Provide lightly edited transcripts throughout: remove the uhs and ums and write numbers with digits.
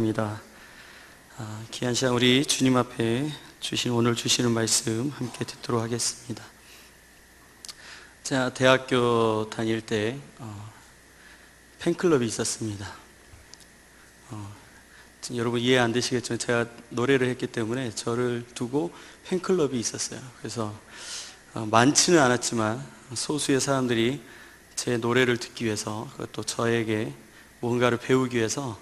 입니다. 귀한 시간 우리 주님 앞에 오늘 주시는 말씀 함께 듣도록 하겠습니다. 제가 대학교 다닐 때 팬클럽이 있었습니다. 여러분 이해 안 되시겠지만 제가 노래를 했기 때문에 저를 두고 팬클럽이 있었어요. 그래서 많지는 않았지만 소수의 사람들이 제 노래를 듣기 위해서, 또 저에게 뭔가를 배우기 위해서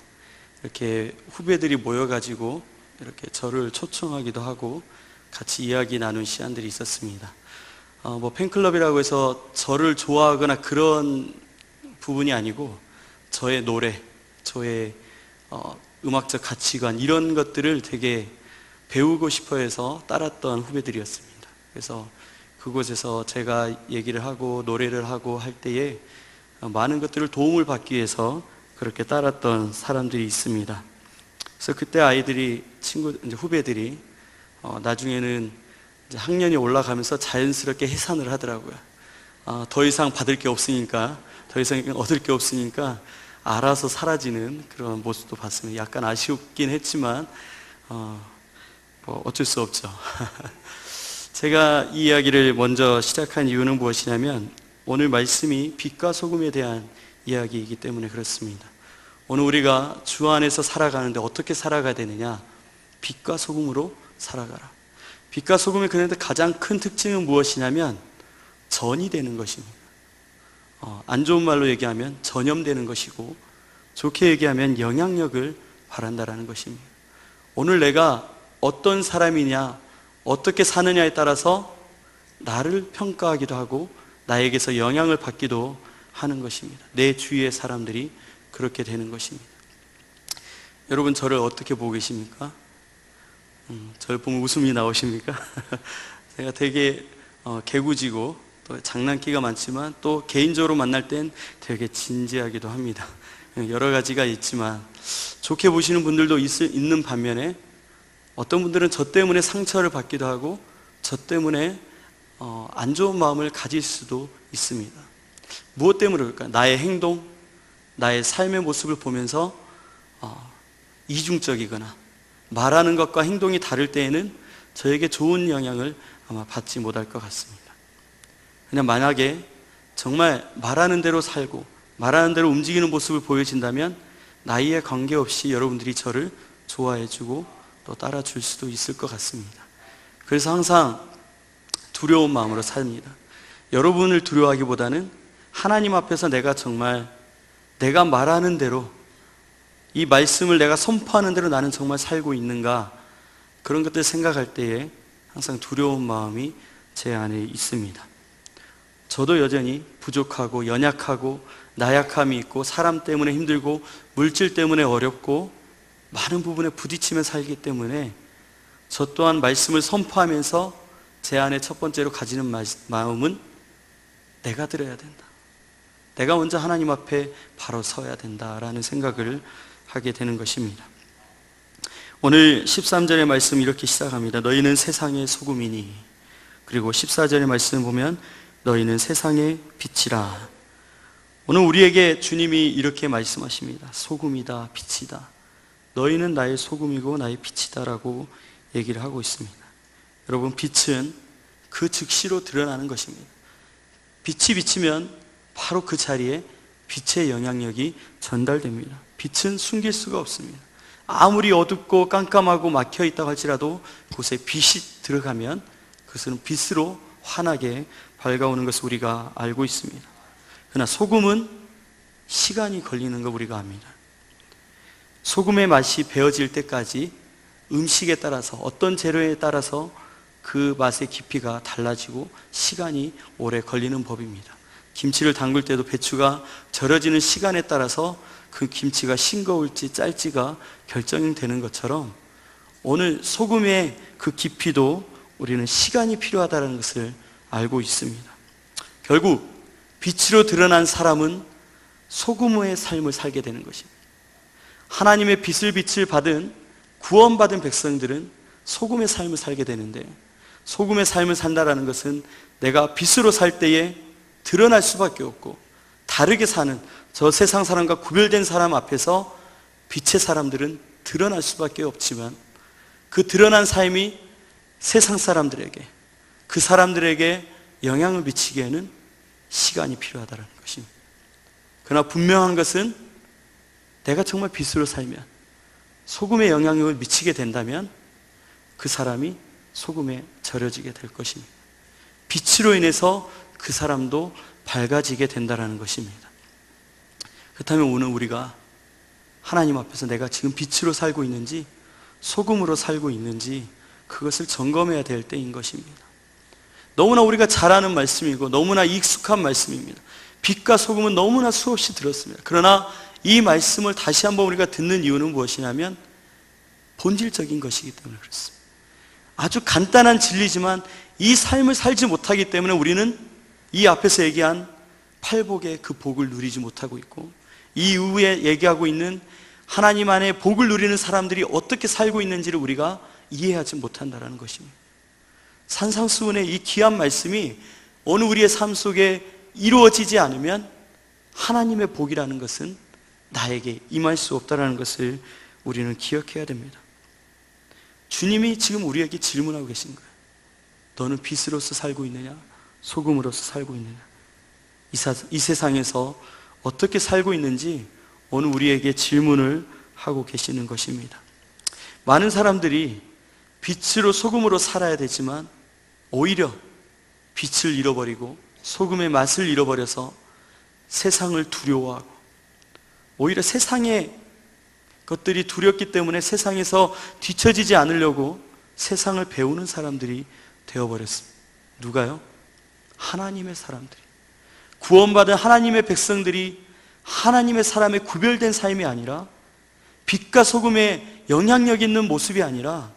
이렇게 후배들이 모여가지고 이렇게 저를 초청하기도 하고 같이 이야기 나눈 시간들이 있었습니다. 팬클럽이라고 해서 저를 좋아하거나 그런 부분이 아니고 저의 노래, 저의 음악적 가치관 이런 것들을 되게 배우고 싶어 해서 따랐던 후배들이었습니다. 그래서 그곳에서 제가 얘기를 하고 노래를 하고 할 때에 많은 것들을 도움을 받기 위해서 그렇게 따랐던 사람들이 있습니다. 그래서 그때 후배들이 나중에는 이제 학년이 올라가면서 자연스럽게 해산을 하더라고요. 더 이상 받을 게 없으니까, 더 이상 얻을 게 없으니까 알아서 사라지는 그런 모습도 봤습니다. 약간 아쉽긴 했지만 어쩔 수 없죠. 제가 이 이야기를 먼저 시작한 이유는 무엇이냐면 오늘 말씀이 빛과 소금에 대한 이야기이기 때문에 그렇습니다. 오늘 우리가 주 안에서 살아가는데 어떻게 살아가야 되느냐? 빛과 소금으로 살아가라. 빛과 소금의 그런데 가장 큰 특징은 무엇이냐면 전이 되는 것입니다. 안 좋은 말로 얘기하면 전염되는 것이고, 좋게 얘기하면 영향력을 발한다라는 것입니다. 오늘 내가 어떤 사람이냐, 어떻게 사느냐에 따라서 나를 평가하기도 하고 나에게서 영향을 받기도 하는 것입니다. 내 주위의 사람들이 그렇게 되는 것입니다. 여러분 저를 어떻게 보고 계십니까? 저를 보면 웃음이 나오십니까? 제가 되게 개구지고 또 장난기가 많지만 또 개인적으로 만날 땐 되게 진지하기도 합니다. 여러 가지가 있지만 좋게 보시는 분들도 있는 반면에 어떤 분들은 저 때문에 상처를 받기도 하고 저 때문에 안 좋은 마음을 가질 수도 있습니다. 무엇 때문에 그럴까요? 나의 행동, 나의 삶의 모습을 보면서 이중적이거나 말하는 것과 행동이 다를 때에는 저에게 좋은 영향을 아마 받지 못할 것 같습니다. 그냥 만약에 정말 말하는 대로 살고 말하는 대로 움직이는 모습을 보여진다면 나이에 관계없이 여러분들이 저를 좋아해주고 또 따라줄 수도 있을 것 같습니다. 그래서 항상 두려운 마음으로 삽니다. 여러분을 두려워하기보다는 하나님 앞에서 내가 정말 내가 말하는 대로, 이 말씀을 내가 선포하는 대로 나는 정말 살고 있는가, 그런 것들 생각할 때에 항상 두려운 마음이 제 안에 있습니다. 저도 여전히 부족하고 연약하고 나약함이 있고 사람 때문에 힘들고 물질 때문에 어렵고 많은 부분에 부딪히며 살기 때문에 저 또한 말씀을 선포하면서 제 안에 첫 번째로 가지는 마음은 내가 들어야 된다, 내가 먼저 하나님 앞에 바로 서야 된다라는 생각을 하게 되는 것입니다. 오늘 13절의 말씀 이렇게 시작합니다. 너희는 세상의 소금이니. 그리고 14절의 말씀을 보면 너희는 세상의 빛이라. 오늘 우리에게 주님이 이렇게 말씀하십니다. 소금이다, 빛이다. 너희는 나의 소금이고 나의 빛이다 라고 얘기를 하고 있습니다. 여러분, 빛은 그 즉시로 드러나는 것입니다. 빛이 비치면 바로 그 자리에 빛의 영향력이 전달됩니다. 빛은 숨길 수가 없습니다. 아무리 어둡고 깜깜하고 막혀 있다고 할지라도 그곳에 빛이 들어가면 그것은 빛으로 환하게 밝아오는 것을 우리가 알고 있습니다. 그러나 소금은 시간이 걸리는 거 우리가 압니다. 소금의 맛이 배어질 때까지 음식에 따라서, 어떤 재료에 따라서 그 맛의 깊이가 달라지고 시간이 오래 걸리는 법입니다. 김치를 담글 때도 배추가 절여지는 시간에 따라서 그 김치가 싱거울지 짤지가 결정되는 것처럼 오늘 소금의 그 깊이도 우리는 시간이 필요하다는 것을 알고 있습니다. 결국 빛으로 드러난 사람은 소금의 삶을 살게 되는 것입니다. 하나님의 빛을 받은 구원받은 백성들은 소금의 삶을 살게 되는데, 소금의 삶을 산다라는 것은 내가 빛으로 살 때에 드러날 수밖에 없고 다르게 사는, 저 세상 사람과 구별된 사람 앞에서 빛의 사람들은 드러날 수밖에 없지만 그 드러난 삶이 세상 사람들에게, 그 사람들에게 영향을 미치기에는 시간이 필요하다는 것입니다. 그러나 분명한 것은 내가 정말 빛으로 살면, 소금의 영향력을 미치게 된다면 그 사람이 소금에 절여지게 될 것입니다. 빛으로 인해서 그 사람도 밝아지게 된다는 것입니다. 그렇다면 오늘 우리가 하나님 앞에서 내가 지금 빛으로 살고 있는지 소금으로 살고 있는지 그것을 점검해야 될 때인 것입니다. 너무나 우리가 잘 아는 말씀이고 너무나 익숙한 말씀입니다. 빛과 소금은 너무나 수없이 들었습니다. 그러나 이 말씀을 다시 한번 우리가 듣는 이유는 무엇이냐면 본질적인 것이기 때문에 그렇습니다. 아주 간단한 진리지만 이 삶을 살지 못하기 때문에 우리는 이 앞에서 얘기한 팔복의 그 복을 누리지 못하고 있고, 이 이후에 얘기하고 있는 하나님 안에 복을 누리는 사람들이 어떻게 살고 있는지를 우리가 이해하지 못한다는 것입니다. 산상수훈의 이 귀한 말씀이 어느 우리의 삶 속에 이루어지지 않으면 하나님의 복이라는 것은 나에게 임할 수 없다는 것을 우리는 기억해야 됩니다. 주님이 지금 우리에게 질문하고 계신 거예요. 너는 빛으로서 살고 있느냐? 소금으로서 살고 있느냐? 이 세상에서 어떻게 살고 있는지 오늘 우리에게 질문을 하고 계시는 것입니다. 많은 사람들이 빛으로 소금으로 살아야 되지만 오히려 빛을 잃어버리고 소금의 맛을 잃어버려서 세상을 두려워하고, 오히려 세상의 것들이 두렵기 때문에 세상에서 뒤처지지 않으려고 세상을 배우는 사람들이 되어버렸습니다. 누가요? 하나님의 사람들이, 구원받은 하나님의 백성들이 하나님의 사람의 구별된 삶이 아니라, 빛과 소금의 영향력 있는 모습이 아니라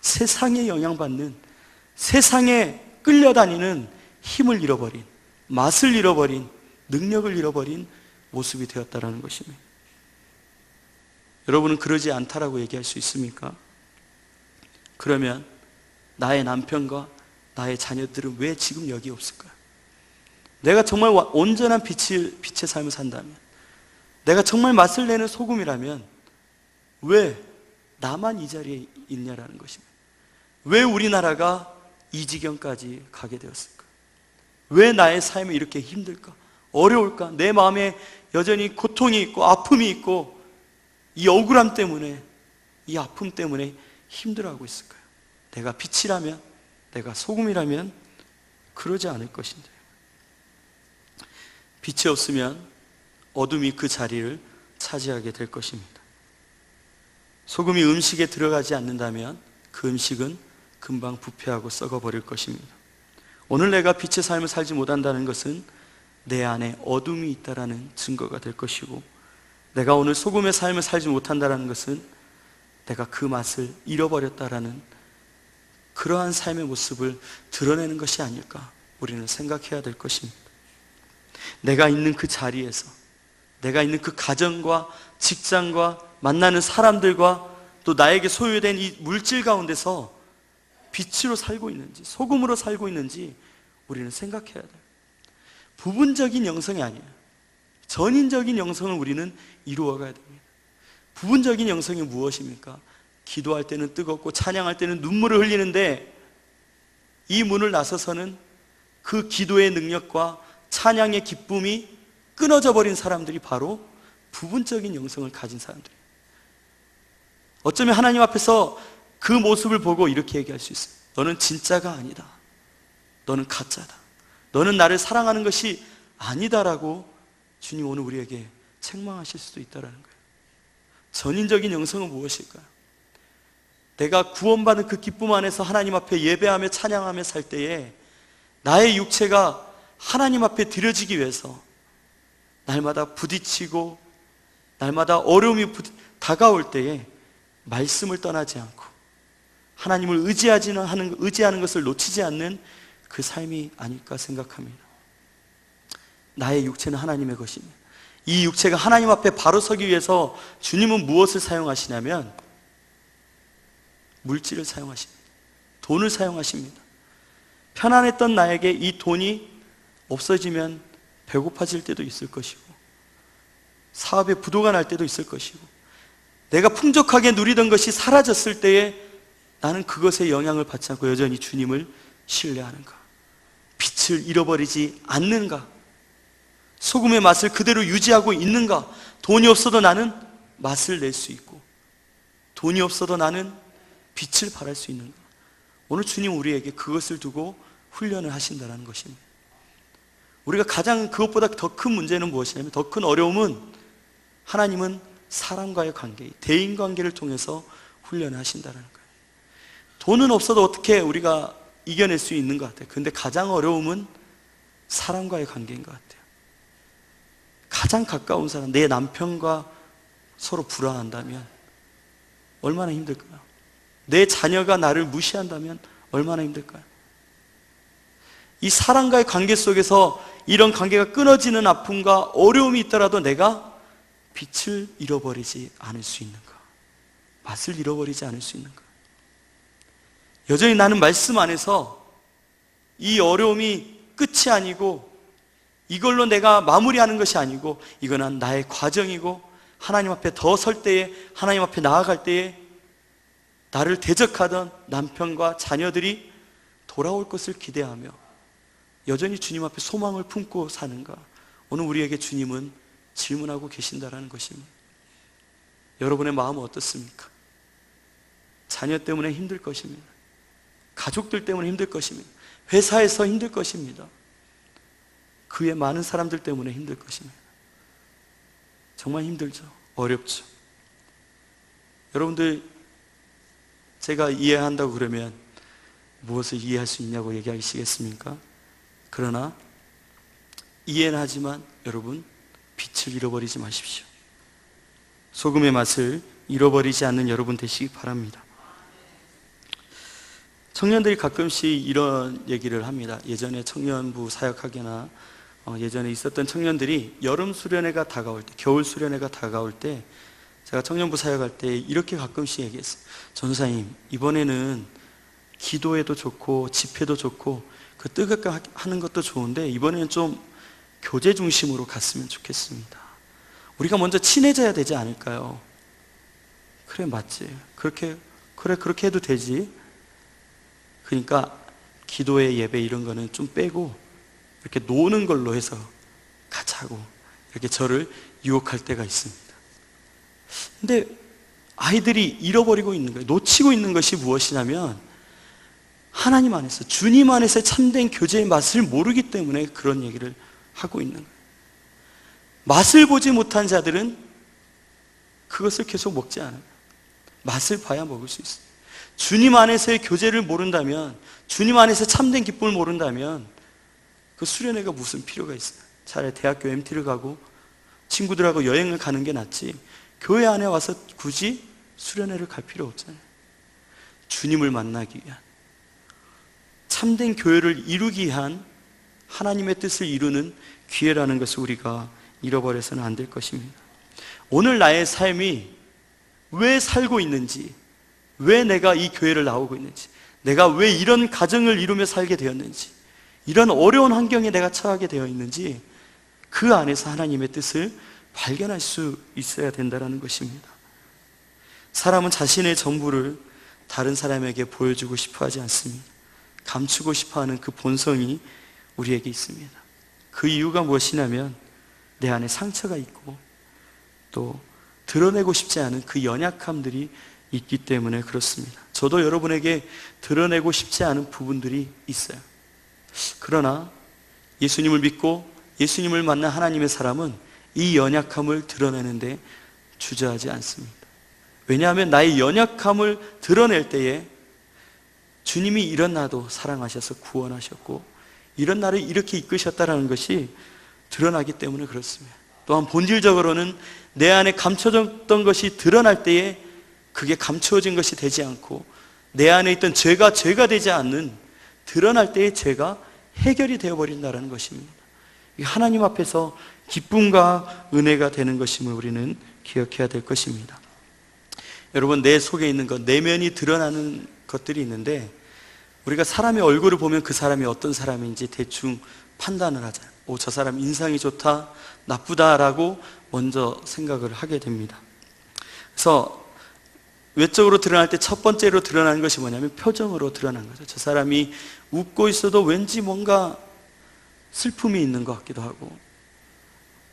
세상에 영향받는, 세상에 끌려다니는 힘을 잃어버린, 맛을 잃어버린, 능력을 잃어버린 모습이 되었다는 것입니다. 여러분은 그러지 않다라고 얘기할 수 있습니까? 그러면 나의 남편과 나의 자녀들은 왜 지금 여기 없을까요? 내가 정말 온전한 빛의 삶을 산다면, 내가 정말 맛을 내는 소금이라면 왜 나만 이 자리에 있냐라는 것입니다. 왜 우리나라가 이 지경까지 가게 되었을까? 왜 나의 삶이 이렇게 힘들까? 어려울까? 내 마음에 여전히 고통이 있고 아픔이 있고 이 억울함 때문에, 이 아픔 때문에 힘들어하고 있을까요? 내가 빛이라면, 내가 소금이라면 그러지 않을 것인데, 빛이 없으면 어둠이 그 자리를 차지하게 될 것입니다. 소금이 음식에 들어가지 않는다면 그 음식은 금방 부패하고 썩어버릴 것입니다. 오늘 내가 빛의 삶을 살지 못한다는 것은 내 안에 어둠이 있다는 증거가 될 것이고, 내가 오늘 소금의 삶을 살지 못한다는 것은 내가 그 맛을 잃어버렸다라는 그러한 삶의 모습을 드러내는 것이 아닐까 우리는 생각해야 될 것입니다. 내가 있는 그 자리에서, 내가 있는 그 가정과 직장과 만나는 사람들과 또 나에게 소유된 이 물질 가운데서 빛으로 살고 있는지, 소금으로 살고 있는지 우리는 생각해야 돼요. 부분적인 영성이 아니에요. 전인적인 영성을 우리는 이루어가야 됩니다. 부분적인 영성이 무엇입니까? 기도할 때는 뜨겁고 찬양할 때는 눈물을 흘리는데 이 문을 나서서는 그 기도의 능력과 찬양의 기쁨이 끊어져 버린 사람들이 바로 부분적인 영성을 가진 사람들이에요. 어쩌면 하나님 앞에서 그 모습을 보고 이렇게 얘기할 수 있어요. 너는 진짜가 아니다. 너는 가짜다. 너는 나를 사랑하는 것이 아니다라고 주님 오늘 우리에게 책망하실 수도 있다는 거예요. 전인적인 영성은 무엇일까요? 내가 구원받은 그 기쁨 안에서 하나님 앞에 예배하며 찬양하며 살 때에 나의 육체가 하나님 앞에 드려지기 위해서 날마다 부딪히고 날마다 어려움이 다가올 때에 말씀을 떠나지 않고 하나님을 의지하는 것을 놓치지 않는 그 삶이 아닐까 생각합니다. 나의 육체는 하나님의 것입니다. 이 육체가 하나님 앞에 바로 서기 위해서 주님은 무엇을 사용하시냐면 물질을 사용하십니다. 돈을 사용하십니다. 편안했던 나에게 이 돈이 없어지면 배고파질 때도 있을 것이고 사업에 부도가 날 때도 있을 것이고 내가 풍족하게 누리던 것이 사라졌을 때에 나는 그것에 영향을 받지 않고 여전히 주님을 신뢰하는가? 빛을 잃어버리지 않는가? 소금의 맛을 그대로 유지하고 있는가? 돈이 없어도 나는 맛을 낼 수 있고, 돈이 없어도 나는 빛을 발할 수 있는가? 오늘 주님 우리에게 그것을 두고 훈련을 하신다는 것입니다. 우리가 가장 그것보다 더 큰 문제는 무엇이냐면, 더 큰 어려움은 하나님은 사람과의 관계, 대인관계를 통해서 훈련을 하신다는 거예요. 돈은 없어도 어떻게 우리가 이겨낼 수 있는 것 같아요. 근데 가장 어려움은 사람과의 관계인 것 같아요. 가장 가까운 사람, 내 남편과 서로 불화한다면 얼마나 힘들까요? 내 자녀가 나를 무시한다면 얼마나 힘들까요? 이 사람과의 관계 속에서 이런 관계가 끊어지는 아픔과 어려움이 있더라도 내가 빛을 잃어버리지 않을 수 있는가? 맛을 잃어버리지 않을 수 있는가? 여전히 나는 말씀 안에서 이 어려움이 끝이 아니고, 이걸로 내가 마무리하는 것이 아니고, 이거는 나의 과정이고, 하나님 앞에 더 설 때에, 하나님 앞에 나아갈 때에 나를 대적하던 남편과 자녀들이 돌아올 것을 기대하며 여전히 주님 앞에 소망을 품고 사는가? 오늘 우리에게 주님은 질문하고 계신다라는 것입니다. 여러분의 마음은 어떻습니까? 자녀 때문에 힘들 것입니다. 가족들 때문에 힘들 것입니다. 회사에서 힘들 것입니다. 그 외 많은 사람들 때문에 힘들 것입니다. 정말 힘들죠. 어렵죠. 여러분들, 제가 이해한다고 그러면 무엇을 이해할 수 있냐고 얘기하시겠습니까? 그러나 이해는 하지만 여러분, 빛을 잃어버리지 마십시오. 소금의 맛을 잃어버리지 않는 여러분 되시기 바랍니다. 청년들이 가끔씩 이런 얘기를 합니다. 예전에 청년부 사역하거나 예전에 있었던 청년들이 여름 수련회가 다가올 때, 겨울 수련회가 다가올 때, 제가 청년부 사역할 때 이렇게 가끔씩 얘기했어요. 전도사님, 이번에는 기도해도 좋고 집회도 좋고 그 뜨겁게 하는 것도 좋은데 이번에는 좀 교제 중심으로 갔으면 좋겠습니다. 우리가 먼저 친해져야 되지 않을까요? 그래, 맞지. 그렇게 해도 되지. 그러니까 기도회, 예배 이런 거는 좀 빼고 이렇게 노는 걸로 해서 가자고 이렇게 저를 유혹할 때가 있습니다. 근데 아이들이 잃어버리고 있는 거예요. 놓치고 있는 것이 무엇이냐면, 하나님 안에서, 주님 안에서의 참된 교제의 맛을 모르기 때문에 그런 얘기를 하고 있는 거예요. 맛을 보지 못한 자들은 그것을 계속 먹지 않아요. 맛을 봐야 먹을 수 있어요. 주님 안에서의 교제를 모른다면, 주님 안에서 참된 기쁨을 모른다면 그 수련회가 무슨 필요가 있어요? 차라리 대학교 MT를 가고 친구들하고 여행을 가는 게 낫지, 교회 안에 와서 굳이 수련회를 갈 필요 없잖아요. 주님을 만나기 위한, 참된 교회를 이루기 위한 하나님의 뜻을 이루는 기회라는 것을 우리가 잃어버려서는 안 될 것입니다. 오늘 나의 삶이 왜 살고 있는지, 왜 내가 이 교회를 나오고 있는지, 내가 왜 이런 가정을 이루며 살게 되었는지, 이런 어려운 환경에 내가 처하게 되어 있는지, 그 안에서 하나님의 뜻을 발견할 수 있어야 된다는 것입니다. 사람은 자신의 전부를 다른 사람에게 보여주고 싶어 하지 않습니다. 감추고 싶어 하는 그 본성이 우리에게 있습니다. 그 이유가 무엇이냐면, 내 안에 상처가 있고 또 드러내고 싶지 않은 그 연약함들이 있기 때문에 그렇습니다. 저도 여러분에게 드러내고 싶지 않은 부분들이 있어요. 그러나 예수님을 믿고 예수님을 만난 하나님의 사람은 이 연약함을 드러내는데 주저하지 않습니다. 왜냐하면 나의 연약함을 드러낼 때에 주님이 이런 나도 사랑하셔서 구원하셨고 이런 나를 이렇게 이끄셨다는 것이 드러나기 때문에 그렇습니다. 또한 본질적으로는 내 안에 감춰졌던 것이 드러날 때에 그게 감추어진 것이 되지 않고 내 안에 있던 죄가 되지 않는, 드러날 때의 죄가 해결이 되어버린다는 것입니다. 하나님 앞에서 기쁨과 은혜가 되는 것임을 우리는 기억해야 될 것입니다. 여러분, 내 속에 있는 것, 내면이 드러나는 것들이 있는데, 우리가 사람의 얼굴을 보면 그 사람이 어떤 사람인지 대충 판단을 하잖아요. 저 사람 인상이 좋다, 나쁘다라고 먼저 생각을 하게 됩니다. 그래서 외적으로 드러날 때 첫 번째로 드러나는 것이 뭐냐면 표정으로 드러난 거죠. 저 사람이 웃고 있어도 왠지 뭔가 슬픔이 있는 것 같기도 하고,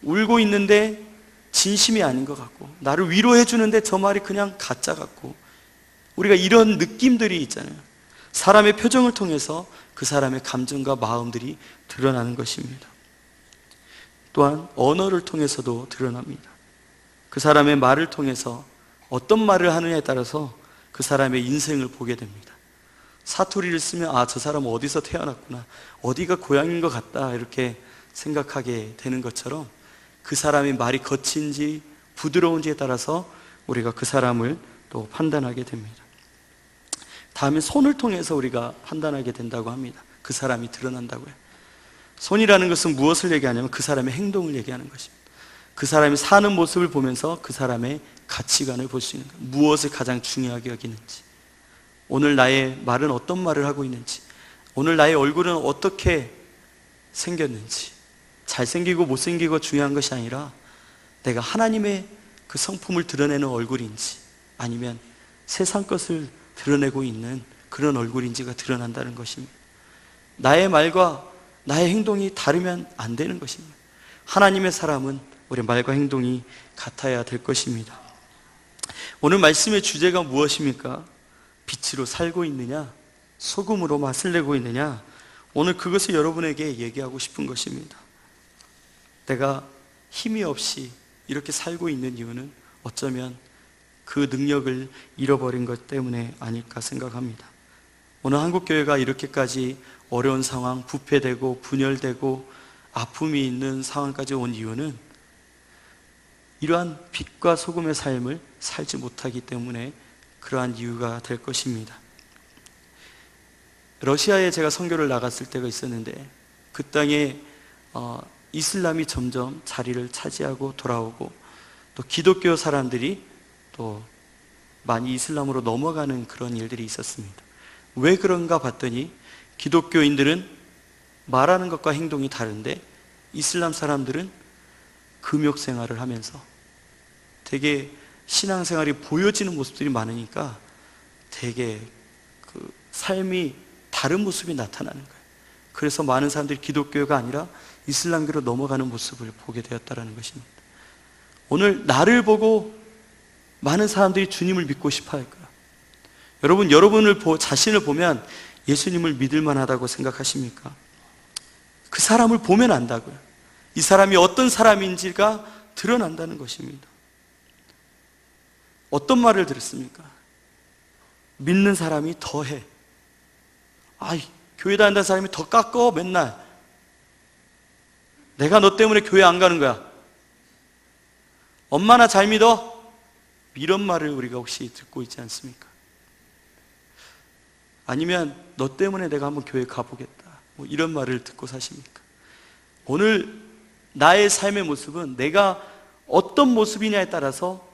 울고 있는데 진심이 아닌 것 같고, 나를 위로해 주는데 저 말이 그냥 가짜 같고, 우리가 이런 느낌들이 있잖아요. 사람의 표정을 통해서 그 사람의 감정과 마음들이 드러나는 것입니다. 또한 언어를 통해서도 드러납니다. 그 사람의 말을 통해서 어떤 말을 하느냐에 따라서 그 사람의 인생을 보게 됩니다. 사투리를 쓰면 아, 저 사람은 어디서 태어났구나, 어디가 고향인 것 같다, 이렇게 생각하게 되는 것처럼 그 사람의 말이 거친지 부드러운지에 따라서 우리가 그 사람을 또 판단하게 됩니다. 다음에 손을 통해서 우리가 판단하게 된다고 합니다. 그 사람이 드러난다고요. 손이라는 것은 무엇을 얘기하냐면 그 사람의 행동을 얘기하는 것입니다. 그 사람이 사는 모습을 보면서 그 사람의 가치관을 볼 수 있는 거예요. 무엇을 가장 중요하게 여기는지, 오늘 나의 말은 어떤 말을 하고 있는지, 오늘 나의 얼굴은 어떻게 생겼는지, 잘생기고 못생기고 중요한 것이 아니라 내가 하나님의 그 성품을 드러내는 얼굴인지 아니면 세상 것을 드러내고 있는 그런 얼굴인지가 드러난다는 것입니다. 나의 말과 나의 행동이 다르면 안 되는 것입니다. 하나님의 사람은 우리의 말과 행동이 같아야 될 것입니다. 오늘 말씀의 주제가 무엇입니까? 빛으로 살고 있느냐, 소금으로 맛을 내고 있느냐, 오늘 그것을 여러분에게 얘기하고 싶은 것입니다. 내가 힘이 없이 이렇게 살고 있는 이유는 어쩌면 그 능력을 잃어버린 것 때문에 아닐까 생각합니다. 오늘 한국교회가 이렇게까지 어려운 상황, 부패되고 분열되고 아픔이 있는 상황까지 온 이유는 이러한 빛과 소금의 삶을 살지 못하기 때문에 그러한 이유가 될 것입니다. 러시아에 제가 선교를 나갔을 때가 있었는데 그 땅에 이슬람이 점점 자리를 차지하고 돌아오고 또 기독교 사람들이 또 많이 이슬람으로 넘어가는 그런 일들이 있었습니다. 왜 그런가 봤더니 기독교인들은 말하는 것과 행동이 다른데 이슬람 사람들은 금욕 생활을 하면서 되게 신앙생활이 보여지는 모습들이 많으니까 되게 그 삶이 다른 모습이 나타나는 거예요. 그래서 많은 사람들이 기독교가 아니라 이슬람교로 넘어가는 모습을 보게 되었다는 것입니다. 오늘 나를 보고 많은 사람들이 주님을 믿고 싶어 할 거야. 여러분을 자신을 보면 예수님을 믿을 만하다고 생각하십니까? 그 사람을 보면 안다고요. 이 사람이 어떤 사람인지가 드러난다는 것입니다. 어떤 말을 들었습니까? 믿는 사람이 더해. 아이, 교회 다닌다는 사람이 더 깎어 맨날. 내가 너 때문에 교회 안 가는 거야. 엄마나 잘 믿어? 이런 말을 우리가 혹시 듣고 있지 않습니까? 아니면 너 때문에 내가 한번 교회 가보겠다, 뭐 이런 말을 듣고 사십니까? 오늘 나의 삶의 모습은 내가 어떤 모습이냐에 따라서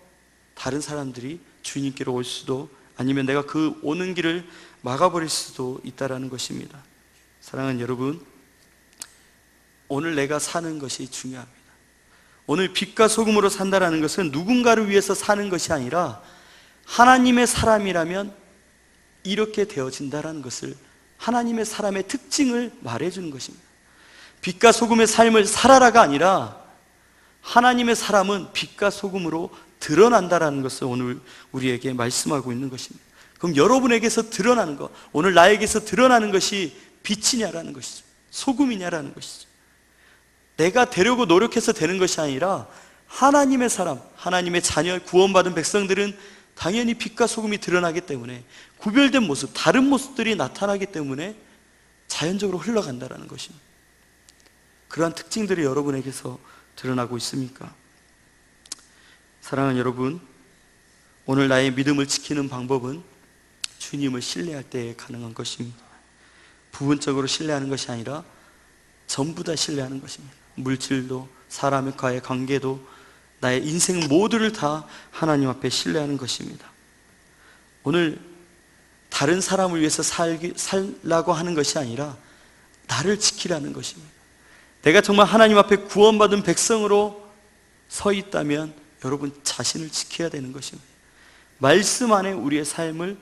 다른 사람들이 주님께로 올 수도 아니면 내가 그 오는 길을 막아버릴 수도 있다는 것입니다. 사랑하는 여러분, 오늘 내가 사는 것이 중요합니다. 오늘 빛과 소금으로 산다라는 것은 누군가를 위해서 사는 것이 아니라 하나님의 사람이라면 이렇게 되어진다라는 것을, 하나님의 사람의 특징을 말해주는 것입니다. 빛과 소금의 삶을 살아라가 아니라 하나님의 사람은 빛과 소금으로 드러난다라는 것을 오늘 우리에게 말씀하고 있는 것입니다. 그럼 여러분에게서 드러나는 것, 오늘 나에게서 드러나는 것이 빛이냐라는 것이죠. 소금이냐라는 것이죠. 내가 되려고 노력해서 되는 것이 아니라 하나님의 사람, 하나님의 자녀, 구원받은 백성들은 당연히 빛과 소금이 드러나기 때문에 구별된 모습, 다른 모습들이 나타나기 때문에 자연적으로 흘러간다는 것입니다. 그러한 특징들이 여러분에게서 드러나고 있습니까? 사랑하는 여러분, 오늘 나의 믿음을 지키는 방법은 주님을 신뢰할 때에 가능한 것입니다. 부분적으로 신뢰하는 것이 아니라 전부 다 신뢰하는 것입니다. 물질도, 사람과의 관계도, 나의 인생 모두를 다 하나님 앞에 신뢰하는 것입니다. 오늘 다른 사람을 위해서 살라고 하는 것이 아니라 나를 지키라는 것입니다. 내가 정말 하나님 앞에 구원받은 백성으로 서 있다면 여러분 자신을 지켜야 되는 것입니다. 말씀 안에 우리의 삶을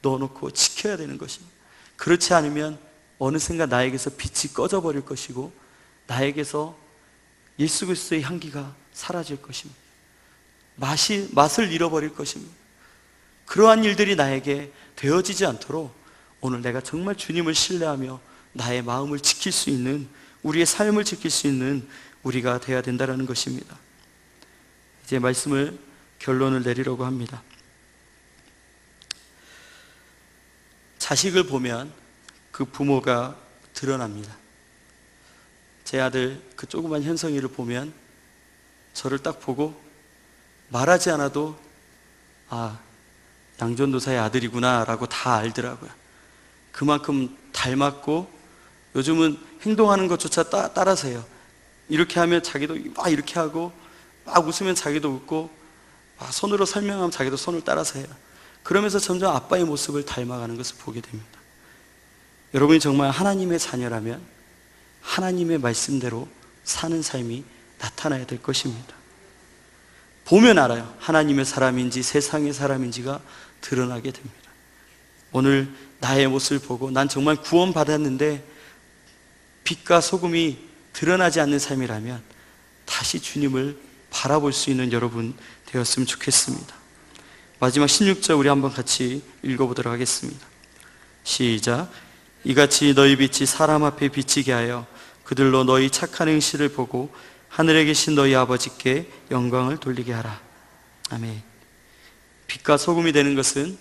넣어놓고 지켜야 되는 것입니다. 그렇지 않으면 어느샌가 나에게서 빛이 꺼져 버릴 것이고 나에게서 예수 그리스도의 향기가 사라질 것입니다. 맛을 잃어버릴 것입니다. 그러한 일들이 나에게 되어지지 않도록 오늘 내가 정말 주님을 신뢰하며 나의 마음을 지킬 수 있는, 우리의 삶을 지킬 수 있는 우리가 되어야 된다는 것입니다. 이제 말씀을 결론을 내리려고 합니다. 자식을 보면 그 부모가 드러납니다. 제 아들 그 조그만 현성이를 보면 저를 딱 보고 말하지 않아도 양전도사의 아들이구나 라고 다 알더라고요. 그만큼 닮았고 요즘은 행동하는 것조차 따라서 해요. 이렇게 하면 자기도 막 이렇게 하고, 막 웃으면 자기도 웃고, 막 손으로 설명하면 자기도 손을 따라서 해요. 그러면서 점점 아빠의 모습을 닮아가는 것을 보게 됩니다. 여러분이 정말 하나님의 자녀라면 하나님의 말씀대로 사는 삶이 나타나야 될 것입니다. 보면 알아요. 하나님의 사람인지 세상의 사람인지가 드러나게 됩니다. 오늘 나의 모습을 보고 난 정말 구원받았는데 빛과 소금이 드러나지 않는 삶이라면 다시 주님을 바라볼 수 있는 여러분 되었으면 좋겠습니다. 마지막 16절 우리 한번 같이 읽어보도록 하겠습니다. 시작. 이같이 너희 빛이 사람 앞에 비치게 하여 그들로 너희 착한 행실을 보고 하늘에 계신 너희 아버지께 영광을 돌리게 하라. 아멘. 빛과 소금이 되는 것은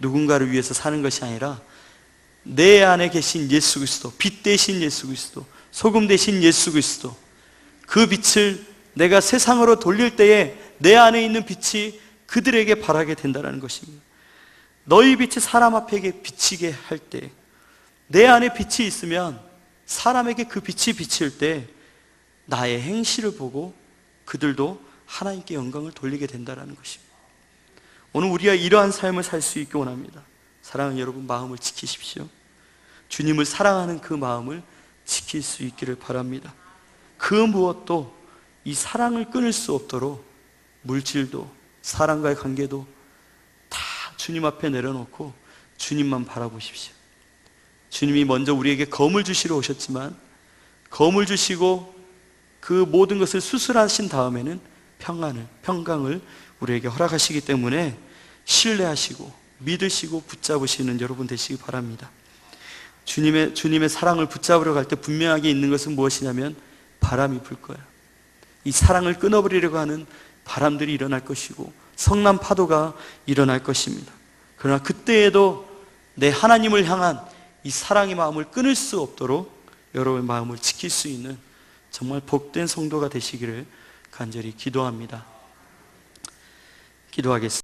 누군가를 위해서 사는 것이 아니라 내 안에 계신 예수 그리스도, 빛 대신 예수 그리스도, 소금 대신 예수 그리스도, 그 빛을 내가 세상으로 돌릴 때에 내 안에 있는 빛이 그들에게 바라게 된다는 것입니다. 너희 빛이 사람 앞에 비치게 할 때, 내 안에 빛이 있으면 사람에게 그 빛이 비칠 때 나의 행실을 보고 그들도 하나님께 영광을 돌리게 된다는 것입니다. 오늘 우리가 이러한 삶을 살 수 있기 원합니다. 사랑하는 여러분, 마음을 지키십시오. 주님을 사랑하는 그 마음을 지킬 수 있기를 바랍니다. 그 무엇도 이 사랑을 끊을 수 없도록 물질도 사람과의 관계도 다 주님 앞에 내려놓고 주님만 바라보십시오. 주님이 먼저 우리에게 검을 주시러 오셨지만 검을 주시고 그 모든 것을 수술하신 다음에는 평강을 우리에게 허락하시기 때문에 신뢰하시고 믿으시고 붙잡으시는 여러분 되시기 바랍니다. 주님의 사랑을 붙잡으러 갈 때 분명하게 있는 것은 무엇이냐면 바람이 불 거예요. 이 사랑을 끊어버리려고 하는 바람들이 일어날 것이고 성난 파도가 일어날 것입니다. 그러나 그때에도 내 하나님을 향한 이 사랑의 마음을 끊을 수 없도록 여러분의 마음을 지킬 수 있는 정말 복된 성도가 되시기를 간절히 기도합니다. 기도하겠습니다.